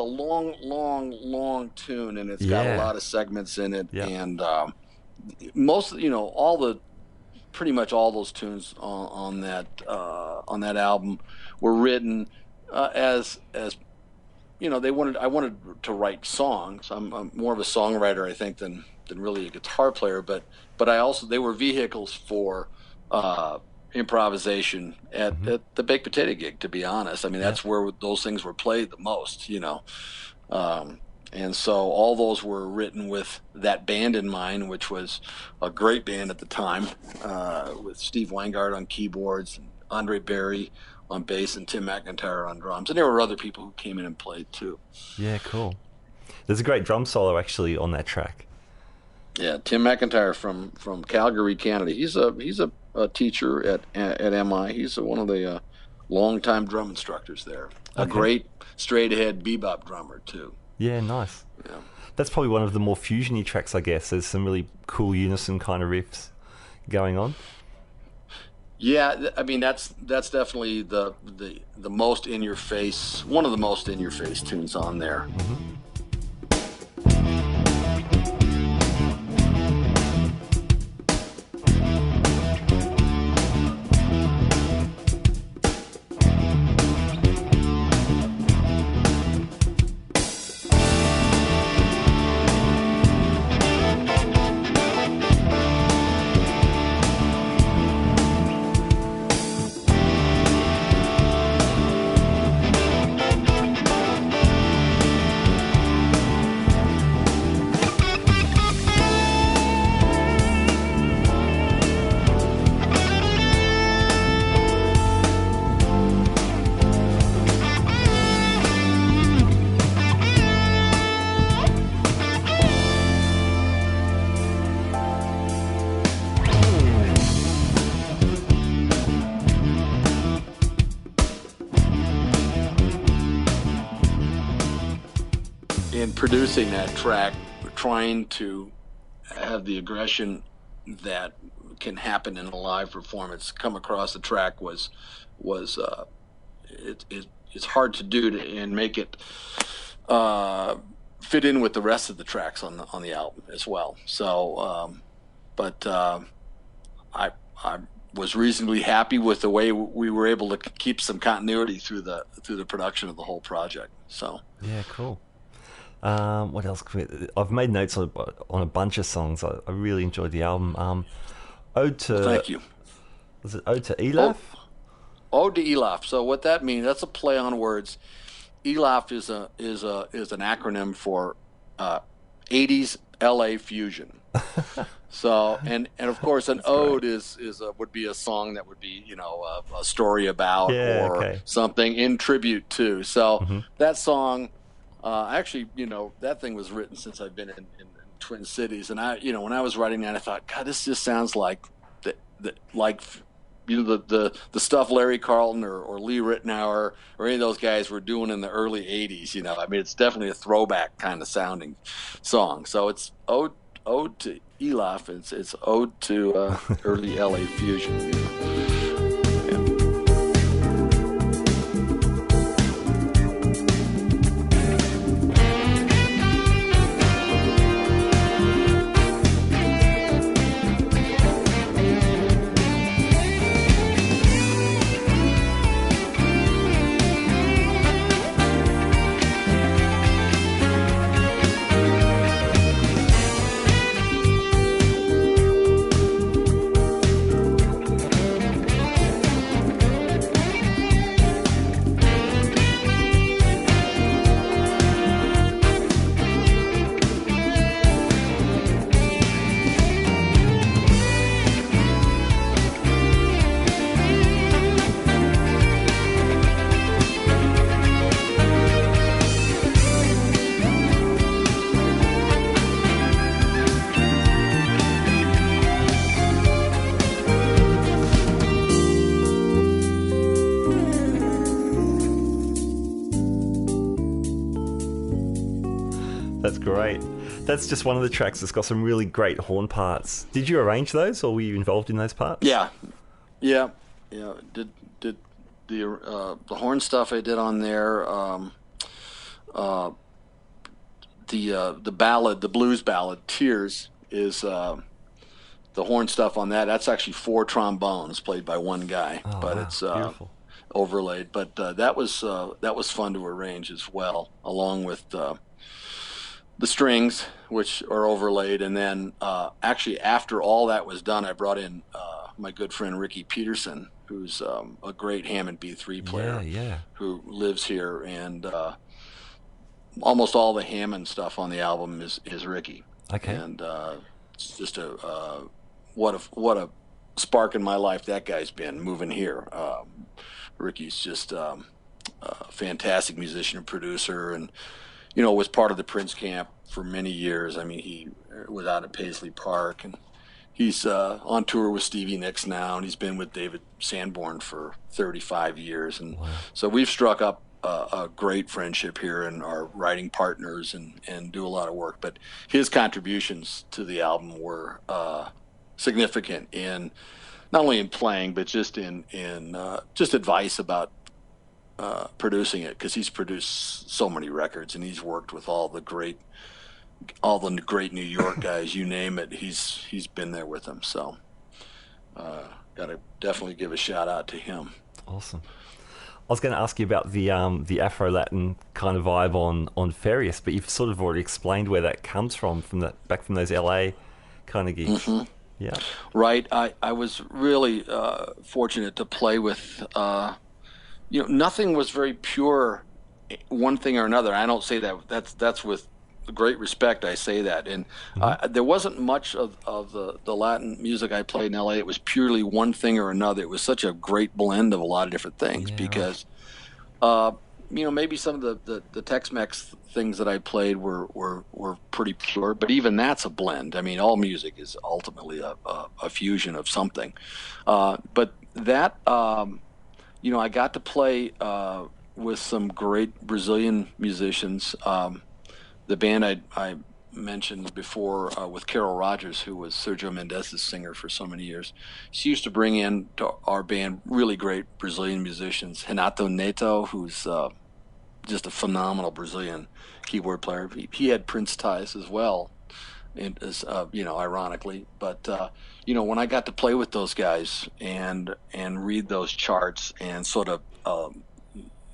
long tune, and it's got a lot of segments in it, and pretty much all those tunes on that album were written as I wanted to write songs. I'm more of a songwriter, I think, than really a guitar player. But they were vehicles for improvisation at the baked potato gig. To be honest, I mean that's where those things were played the most. And so all those were written with that band in mind, which was a great band at the time, with Steve Weingart on keyboards, and Andre Barry on bass, and Tim McIntyre on drums. And there were other people who came in and played too. Yeah, cool. There's a great drum solo actually on that track. Yeah, Tim McIntyre from Calgary, Canada. He's a teacher at MI. He's one of the longtime drum instructors there. A great straight ahead bebop drummer too. Yeah, nice. Yeah. That's probably one of the more fusiony tracks, I guess. There's some really cool unison kind of riffs going on. Yeah, I mean that's definitely the most in your face, one of the most in your face tunes on there. Mm-hmm. In producing that track, trying to have the aggression that can happen in a live performance come across the track was it's hard to do and make it fit in with the rest of the tracks on the album as well. So, I was reasonably happy with the way we were able to keep some continuity through the production of the whole project. So yeah, cool. What else? I've made notes on a bunch of songs. I really enjoyed the album. Ode Well, to thank you. was it Ode to Elaf? Oh, Ode to Elaf. So what that means? That's a play on words. Elaf is an acronym for 80s LA fusion. So and of course an ode Great. would be a song that would be a story about Yeah. or Okay. something in tribute to. So Hmm. that song, actually, that thing was written since I've been in Twin Cities, and when I was writing that, I thought, God, this just sounds like the stuff Larry Carlton or Lee Ritenour or any of those guys were doing in the early '80s. I mean, it's definitely a throwback kind of sounding song. So it's ode to Elaf. It's ode to early LA fusion. That's great. That's just one of the tracks that's got some really great horn parts. Did you arrange those, or were you involved in those parts? Yeah, yeah, yeah. Did the horn stuff I did on there? Uh, the ballad, the blues ballad, "Tears" is the horn stuff on that. That's actually 4 trombones played by one guy, Oh, but wow. it's Beautiful. overlaid. But that was fun to arrange as well, along with the strings, which are overlaid. And then actually, after all that was done, I brought in my good friend Ricky Peterson, who's a great Hammond B3 player, Yeah. who lives here, and almost all the Hammond stuff on the album is Ricky. Okay. And it's just what a spark in my life that guy's been moving here. Ricky's just a fantastic musician and producer, and was part of the Prince camp for many years. I mean, he was out at Paisley Park, and he's on tour with Stevie Nicks now, and he's been with David Sanborn for 35 years. And Wow. so we've struck up a great friendship here and are writing partners and do a lot of work. But his contributions to the album were significant in not only in playing, but just in just advice about producing it, because he's produced so many records and he's worked with all the great New York guys, you name it. He's been there with them. So got to definitely give a shout out to him. Awesome. I was going to ask you about the Afro-Latin kind of vibe on Farias, but you've sort of already explained where that comes from back from those LA kind of gigs. Mm-hmm. Yeah. Right. I was really fortunate to play with, nothing was very pure, one thing or another. I don't say that. That's with great respect I say that. And there wasn't much of the Latin music I played in LA. It was purely one thing or another. It was such a great blend of a lot of different things, because maybe some of the Tex-Mex things that I played were pretty pure, but even that's a blend. I mean, all music is ultimately a fusion of something. But that, I got to play with some great Brazilian musicians. The band I mentioned before with Carol Rogers, who was Sergio Mendes' singer for so many years, she used to bring in to our band really great Brazilian musicians. Renato Neto, who's just a phenomenal Brazilian keyboard player. He had Prince ties as well, ironically. But when I got to play with those guys and read those charts and sort of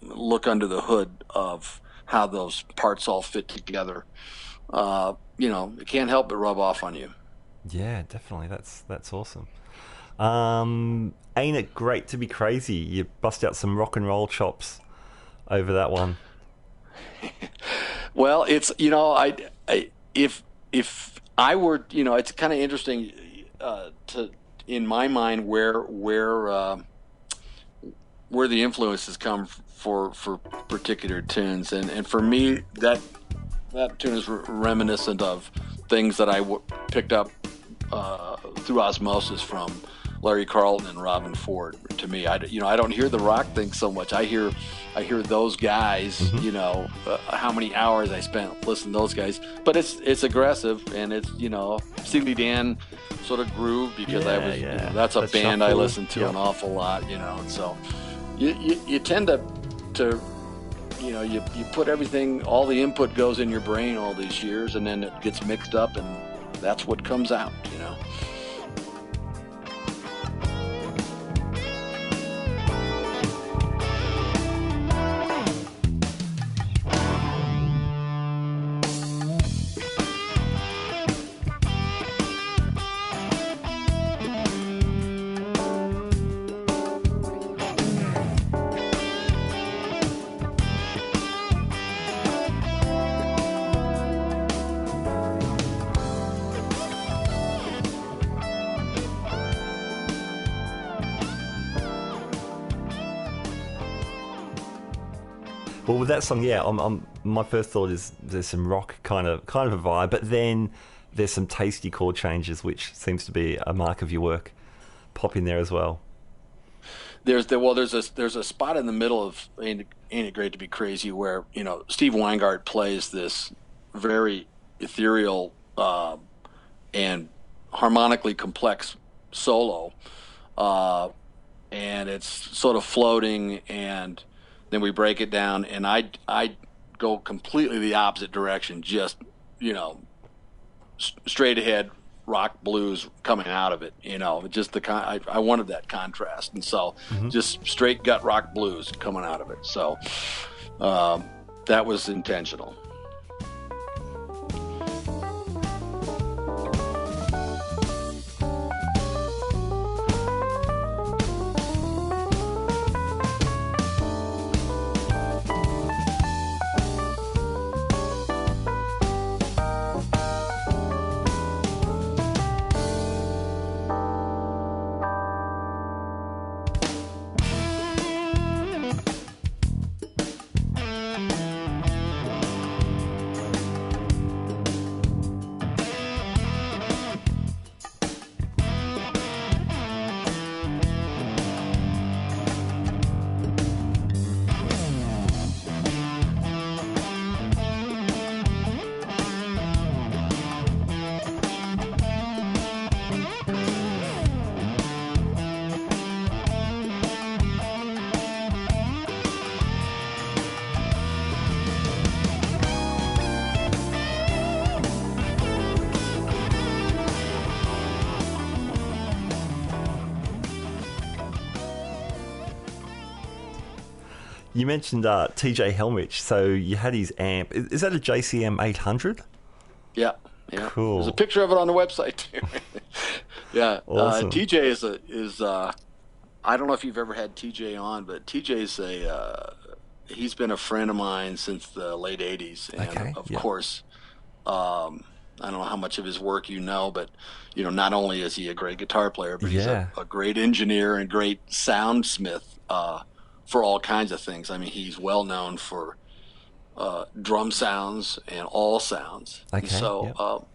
look under the hood of how those parts all fit together. It can't help but rub off on you. Yeah, definitely. That's awesome. Ain't it great to be crazy? You bust out some rock and roll chops over that one. Well, it's if I were, it's kind of interesting to in my mind where the influences come for particular tunes, and for me that tune is reminiscent of things that I picked up through osmosis from Larry Carlton and Robin Ford. To me, I don't hear the rock thing so much. I hear those guys. How many hours I spent listening to those guys. But it's aggressive, and it's Steely Dan sort of groove, because that's a band I listen to an awful lot. And so you tend to you put everything, all the input goes in your brain all these years, and then it gets mixed up, and that's what comes out. Well, with that song, my first thought is there's some rock kind of a vibe, but then there's some tasty chord changes, which seems to be a mark of your work. Pop in there as well. There's a spot in the middle of Ain't It Great to Be Crazy where Steve Weingart plays this very ethereal and harmonically complex solo, and it's sort of floating, and then we break it down, and I go completely the opposite direction, just straight ahead rock blues coming out of it. Just I wanted that contrast, and so just straight gut rock blues coming out of it. So that was intentional. You mentioned TJ Helmrich, so you had his amp. Is that a JCM 800? Yeah. Cool. There's a picture of it on the website too. Yeah. Awesome. TJ is I don't know if you've ever had TJ on, but TJ's he's been a friend of mine since the late 80s, and of course, I don't know how much of his work but not only is he a great guitar player, but he's a great engineer and great soundsmith for all kinds of things. I mean, he's well known for drum sounds and all sounds. Okay. So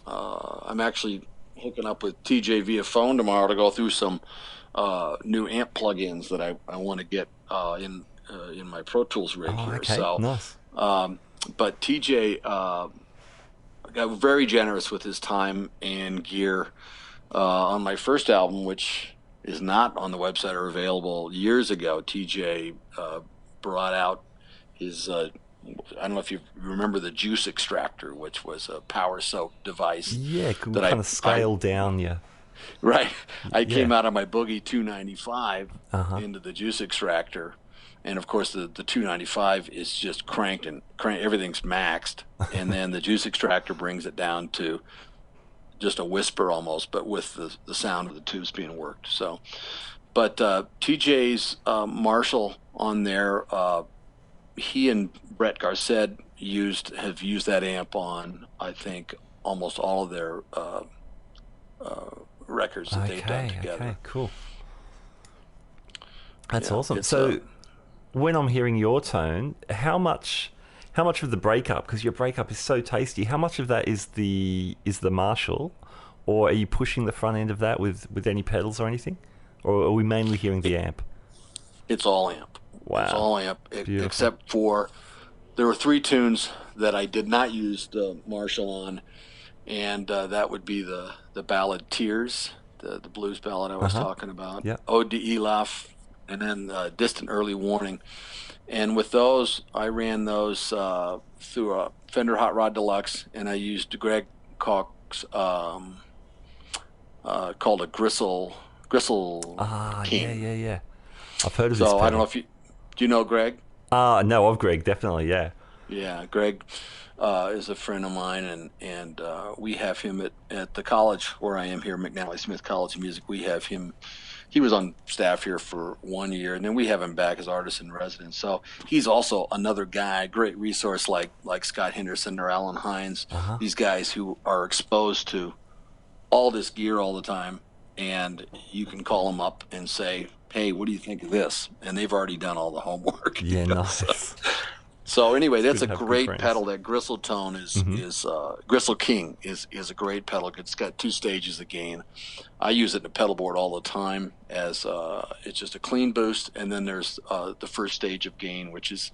I'm actually hooking up with TJ via phone tomorrow to go through some new amp plugins that I want to get in my Pro Tools rig here. Okay. So nice. But TJ got very generous with his time and gear on my first album, which is not on the website or available years ago. TJ brought out his I don't know if you remember the juice extractor, which was a power soak device. Yeah, could kind of scale down. Yeah. Right. I came out of my Boogie 295 into the juice extractor, And of course, the 295 is just cranked and everything's maxed, and then the juice extractor brings it down to just a whisper almost, but with the sound of the tubes being worked. So, but TJ's Marshall on there, he and Brett Garcet have used that amp on, I think, almost all of their records that they've done together. Okay, cool. That's awesome. So when I'm hearing your tone, how much of the breakup, because your breakup is so tasty, how much of that is the Marshall, or are you pushing the front end of that with any pedals or anything, or are we mainly hearing the amp? It's all amp. Wow. It's all amp, Beautiful. except for there were 3 tunes that I did not use the Marshall on, and that would be the ballad Tears, the blues ballad I was talking about, Ode to Elaf, and then Distant Early Warning. And with those, I ran those through a Fender Hot Rod Deluxe, and I used Greg Koch's called a Gristle King. Yeah. I've heard of this. So I don't know if do you know Greg? No, of Greg, definitely, yeah. Yeah, Greg is a friend of mine, and we have him at the college where I am here, McNally Smith College of Music. We have him. He was on staff here for 1 year, and then we have him back as artist in residence. So he's also another guy, great resource like Scott Henderson or Alan Hines, these guys who are exposed to all this gear all the time, and you can call them up and say, hey, what do you think of this? And they've already done all the homework. Yeah, nice. So anyway, that's a great pedal. That Gristle tone is Gristle King is a great pedal. It's got 2 stages of gain. I use it in the pedal board all the time as it's just a clean boost, and then there's the first stage of gain, which is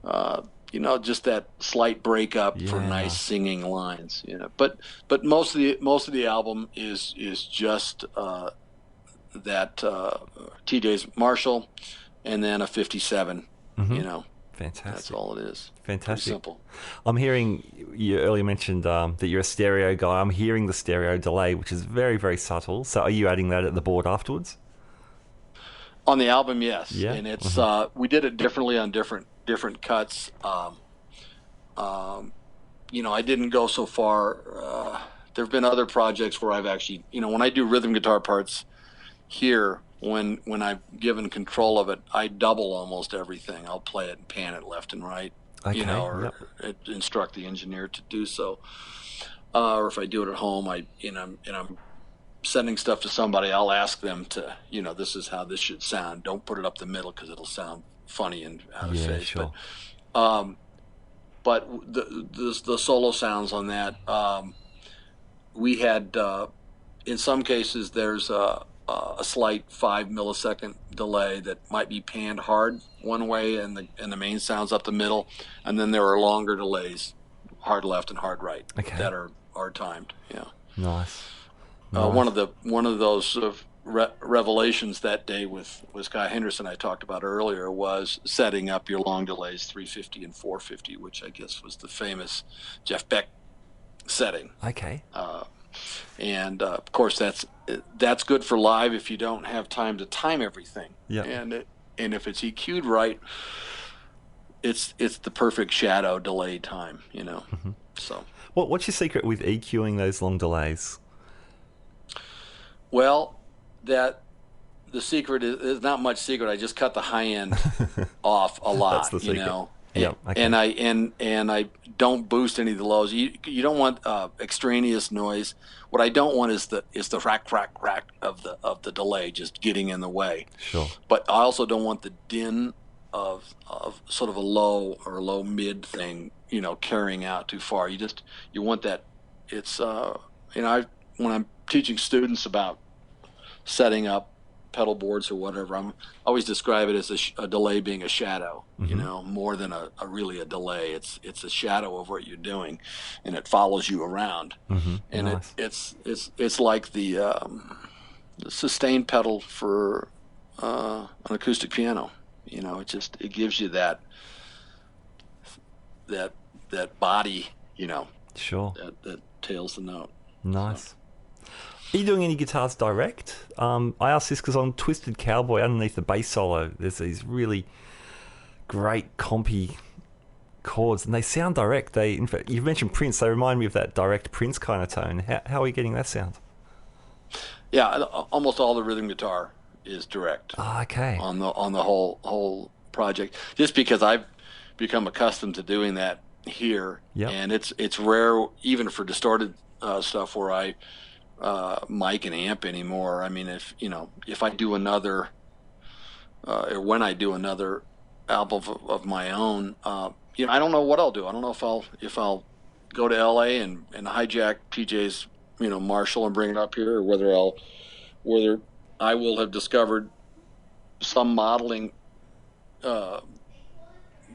just that slight breakup for nice singing lines. But most of the album is just that TJ's Marshall, and then a 57. Fantastic. That's all it is. Fantastic. Pretty simple. I'm hearing, you earlier mentioned that you're a stereo guy. I'm hearing the stereo delay, which is very, very subtle. So are you adding that at the board afterwards? On the album, yes. Yeah. And it's we did it differently on different cuts. I didn't go so far. There have been other projects where I've actually, when I do rhythm guitar parts here, when I've given control of it, I double almost everything. I'll play it and pan it left and right, or instruct the engineer to do so. Or if I do it at home, I'm sending stuff to somebody, I'll ask them to, this is how this should sound. Don't put it up the middle because it'll sound funny and out of phase. Sure. But the solo sounds on that, we had in some cases there's a slight 5 millisecond delay that might be panned hard one way and the main sounds up the middle, and then there are longer delays, hard left and hard right, that are timed. Nice. One of those sort of revelations that day with Scott Henderson I talked about earlier was setting up your long delays 350 and 450, which I guess was the famous Jeff Beck setting. Okay. And of course that's good for live if you don't have time to time everything. Yeah. And if it's EQ'd right, it's the perfect shadow delay time, So. What's your secret with EQing those long delays? Well, the secret is not much secret. I just cut the high end off a lot. That's the secret. And I don't boost any of the lows. You don't want extraneous noise. What I don't want is the rack of the delay just getting in the way. Sure. But I also don't want the din of sort of a low or low mid thing, carrying out too far. You want that. It's when I'm teaching students about setting up pedal boards or whatever, I always describe it as a delay being a shadow, more than really a delay. It's a shadow of what you're doing, and it follows you around. And nice. It's like the sustain pedal for an acoustic piano. It gives you that body, Sure. that tails the note. Nice. Are you doing any guitars direct? I asked this because on Twisted Cowboy, underneath the bass solo, there's these really great compy chords, and they sound direct. In fact, you've mentioned Prince. They remind me of that direct Prince kind of tone. How are you getting that sound? Yeah, almost all the rhythm guitar is direct. Okay. On the whole project, just because I've become accustomed to doing that here, and it's rare even for distorted stuff where I mic and amp anymore. I mean, if I do another or when I do another album of my own, I don't know what I'll do. I don't know if I'll go to LA and hijack PJ's Marshall and bring it up here, or whether I will have discovered some modeling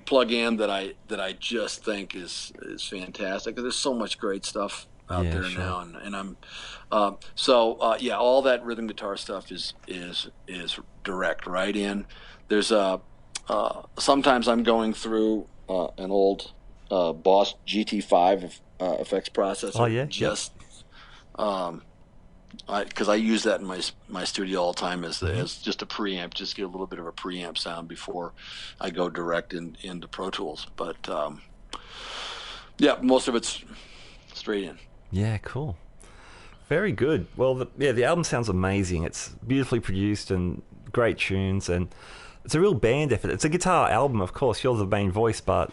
plug-in that I just think is fantastic. There's so much great stuff out there now, and I'm all that rhythm guitar stuff is direct right in. There's sometimes I'm going through an old Boss GT5 effects processor. Because I use that in my studio all the time as just a preamp, just get a little bit of a preamp sound before I go direct into Pro Tools. But most of it's straight in. Yeah, cool. Very good. Well, the album sounds amazing. It's beautifully produced and great tunes, and it's a real band effort. It's a guitar album, of course. You're the main voice, but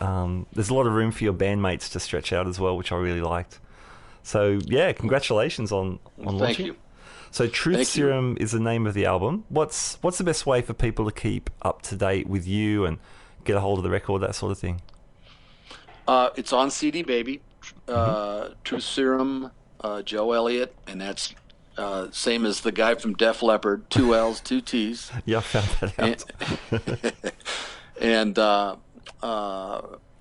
there's a lot of room for your bandmates to stretch out as well, which I really liked. So, congratulations on launching. Thank you. So, Truth Serum is the name of the album. What's the best way for people to keep up to date with you and get a hold of the record, that sort of thing? It's on CD Baby. Truth Serum, Joe Elliott, and that's same as the guy from Def Leppard, 2 L's, 2 T's. Yeah, I found that out. And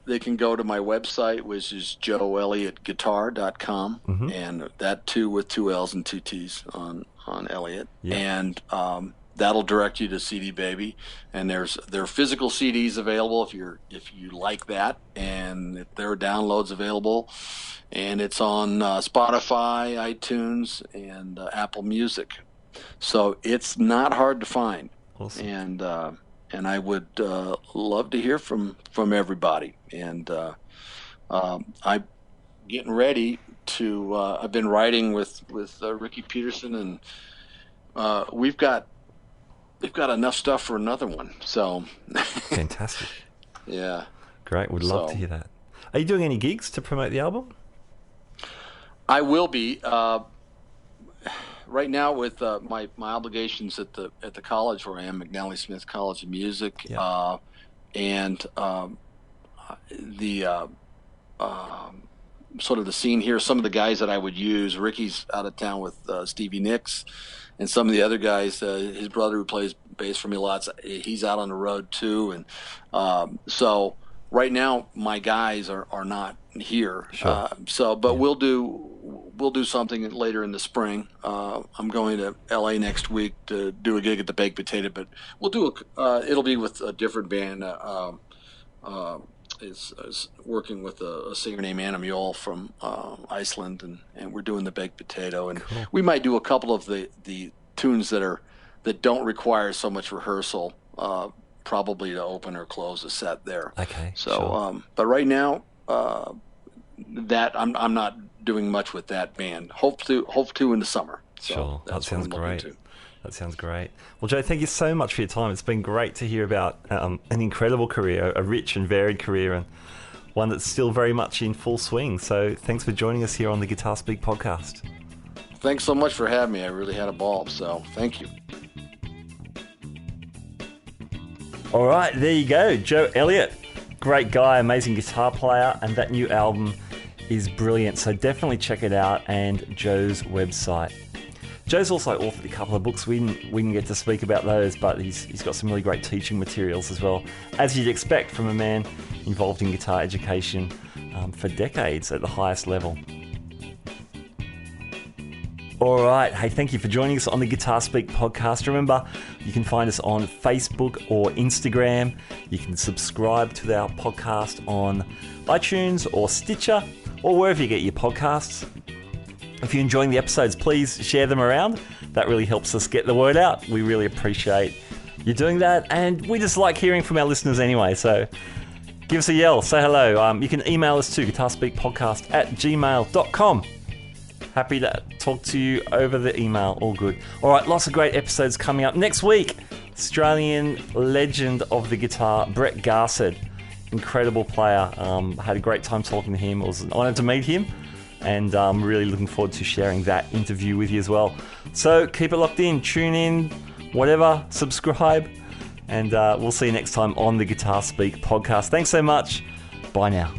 they can go to my website, which is joeelliottguitar.com, and that too with 2 L's and 2 T's on Elliott. Yeah. And that'll direct you to CD Baby, and there are physical CDs available if you like that, and there are downloads available, and it's on Spotify, iTunes, and Apple Music, so it's not hard to find. Awesome. And I would love to hear from everybody, and I'm getting ready to. I've been writing with Ricky Peterson, and we've got enough stuff for another one. So fantastic. Yeah. Great. Would love to hear that. Are you doing any gigs to promote the album? I will be. Right now with my obligations at the college where I am, McNally Smith College of Music, and the sort of the scene here. Some of the guys that I would use, Ricky's out of town with Stevie Nicks, and some of the other guys, his brother who plays bass for me lots, he's out on the road too, and so right now my guys are not here. Sure. We'll do something later in the spring. I'm going to LA next week to do a gig at the Baked Potato, but we'll do it'll be with a different band. Is working with a singer named Anna Mjol from Iceland, and we're doing the Baked Potato, and cool. We might do a couple of the tunes that don't require so much rehearsal, probably to open or close a set there. Okay. So, sure. But right now, that I'm not doing much with that band. Hope to in the summer. So sure. That sounds great. That sounds great. Well, Joe, thank you so much for your time. It's been great to hear about an incredible career, a rich and varied career, and one that's still very much in full swing. So thanks for joining us here on the Guitar Speak podcast. Thanks so much for having me. I really had a ball, so thank you. All right, there you go. Joe Elliott, great guy, amazing guitar player, and that new album is brilliant. So definitely check it out, and Joe's website. Joe's also authored a couple of books. We didn't get to speak about those, but he's got some really great teaching materials as well, as you'd expect from a man involved in guitar education for decades at the highest level. All right. Hey, thank you for joining us on the Guitar Speak podcast. Remember, you can find us on Facebook or Instagram. You can subscribe to our podcast on iTunes or Stitcher or wherever you get your podcasts. If you're enjoying the episodes, please share them around. That really helps us get the word out. We really appreciate you doing that, and we just like hearing from our listeners anyway, so give us a yell, say hello. You can email us to guitarspeakpodcast@gmail.com. Happy to talk to you over the email, all good. All right, lots of great episodes coming up. Next week, Australian legend of the guitar, Brett Garsed. Incredible player. Had a great time talking to him. It was an honour to meet him, and I'm really looking forward to sharing that interview with you as well. So keep it locked in, tune in, whatever, subscribe, and we'll see you next time on the Guitar Speak podcast. Thanks so much. Bye now.